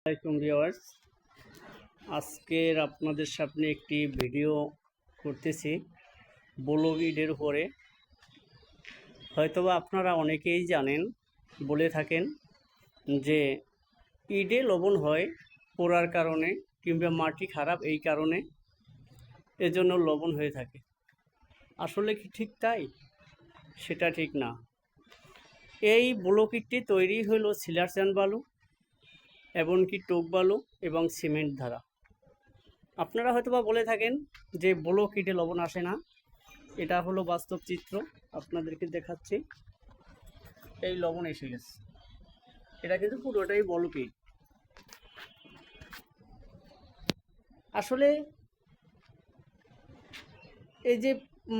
আসসালামাইকুম ভিউয়ার্স, আজকের আপনাদের সামনে একটি ভিডিও করতেছি ব্লক ইটের উপরে। হয়তোবা আপনারা অনেকেই জানেন, বলে থাকেন যে ইটে লবণ হয় পোড়ার কারণে কিংবা মাটি খারাপ এই কারণে, এজন্য লবণ হয়ে থাকে। আসলে কি ঠিক তাই? সেটা ঠিক না। এই ব্লক ইটটি তৈরি হলো সিলার স্যান্ড বালু, এমনকি টোপ বালু এবং সিমেন্ট দ্বারা। আপনারা হয়তোবা বলে থাকেন যে ব্লক ইটে লবণ আসে না। এটা হলো বাস্তব চিত্র, আপনাদেরকে দেখাচ্ছি। এই লবণ এসে গেছে, এটা কিন্তু পুরোটাই ব্লক ইট। আসলে এই যে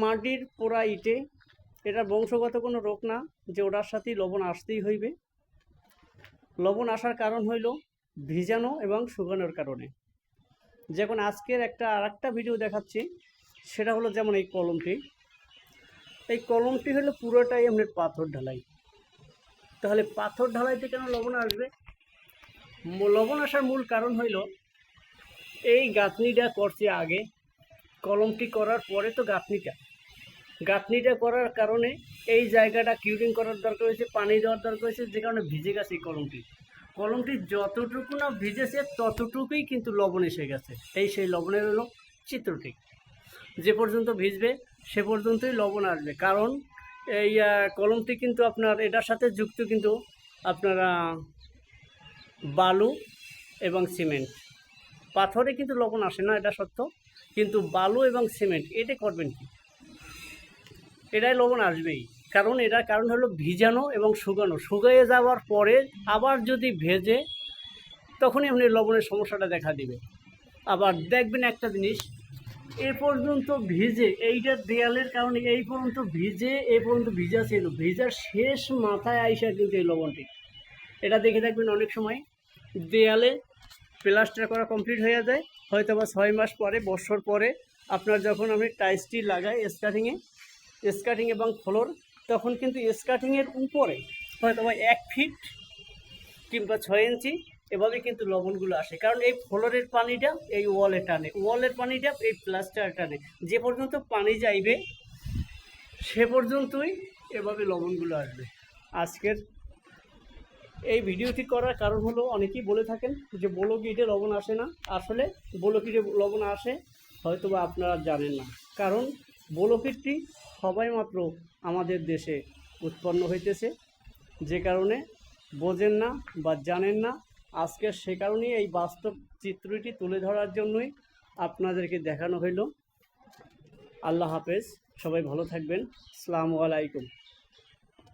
মাটির পোড়া ইটে, এটা বংশগত কোনো রোগ না যে ওটার সাথেই লবণ আসতেই হইবে। লবণ আসার কারণ হইল ভিজানো এবং শুকানোর কারণে। যেমন আজকের আরেকটা ভিডিও দেখাচ্ছি, সেটা হলো যেমন এই কলমটি হলো পুরোটাই আমাদের পাথর ঢালাই। তাহলে পাথর ঢালাইতে কেন লবণ আসবে? লবণ আসার মূল কারণ হইল এই গাঁথনিটা করছে আগে, কলমটি করার পরে তো গাঁথনিটা করার কারণে এই জায়গাটা কিউরিং করার দরকার হয়েছে, পানি দেওয়ার দরকার হয়েছে, যে কারণে ভিজে গেছে এই কলমটি যতটুকু না ভিজেছে ততটুকুই কিন্তু লবণ এসে গেছে। সেই লবণের হলো চিত্রটি। যে পর্যন্ত ভিজবে সে পর্যন্তই লবণ আসবে, কারণ এই কলমটি কিন্তু আপনার এটার সাথে যুক্ত কিন্তু আপনারা বালু এবং সিমেন্ট। পাথরে কিন্তু লবণ আসে না, এটা সত্য, কিন্তু বালু এবং সিমেন্ট এটা করবেন কি, এটাই লবণ আসবেই। এটার কারণ হলো ভিজানো এবং শুকিয়ে যাওয়ার পরে আবার যদি ভেজে, তখনই আপনি লবণের সমস্যাটা দেখা দিবে। আবার দেখবেন একটা জিনিস, এ পর্যন্ত ভিজে, এইটার দেয়ালের কারণে এই পর্যন্ত ভিজা ছিল, ভিজার শেষ মাথায় আইসা কিন্তু এই লবণটি, এটা দেখে থাকবেন অনেক সময় দেয়ালে প্লাস্টার করা কমপ্লিট হয়ে যায়, হয়তো বা 6 মাস পরে, বছর পরে আপনার যখন আমি টাইলসটি লাগাই স্কার্টিং এবং ফ্লোর, তখন কিন্তু স্কার্টিংয়ের উপরে হয়তো বা 1 ফিট কিংবা 6 ইঞ্চি এভাবে কিন্তু লবণগুলো আসে। কারণ এই ফ্লোরের পানিটা এই ওয়ালের পানিটা এই প্লাস্টার টানে, যে পর্যন্ত পানি যাইবে সে পর্যন্তই এভাবে লবণগুলো আসবে। আজকের এই ভিডিওটি করার কারণ হলো, অনেকেই বলে থাকেন যে ব্লক ইটে লবণ আসে না। আসলে ব্লক ইটে লবণ আসে, হয়তো বা আপনারা জানেন না। কারণ ব্লক ইটটি সবাই মাত্র আমাদের দেশে উৎপন্ন হইতেছে, যে কারণে বোঝেন না বা জানেন না। আজকে সে কারণেই এই বাস্তব চিত্রটি তুলে ধরার জন্যই আপনাদেরকে দেখানো হইল। আল্লাহ হাফেজ, সবাই ভালো থাকবেন। আসসালামু আলাইকুম।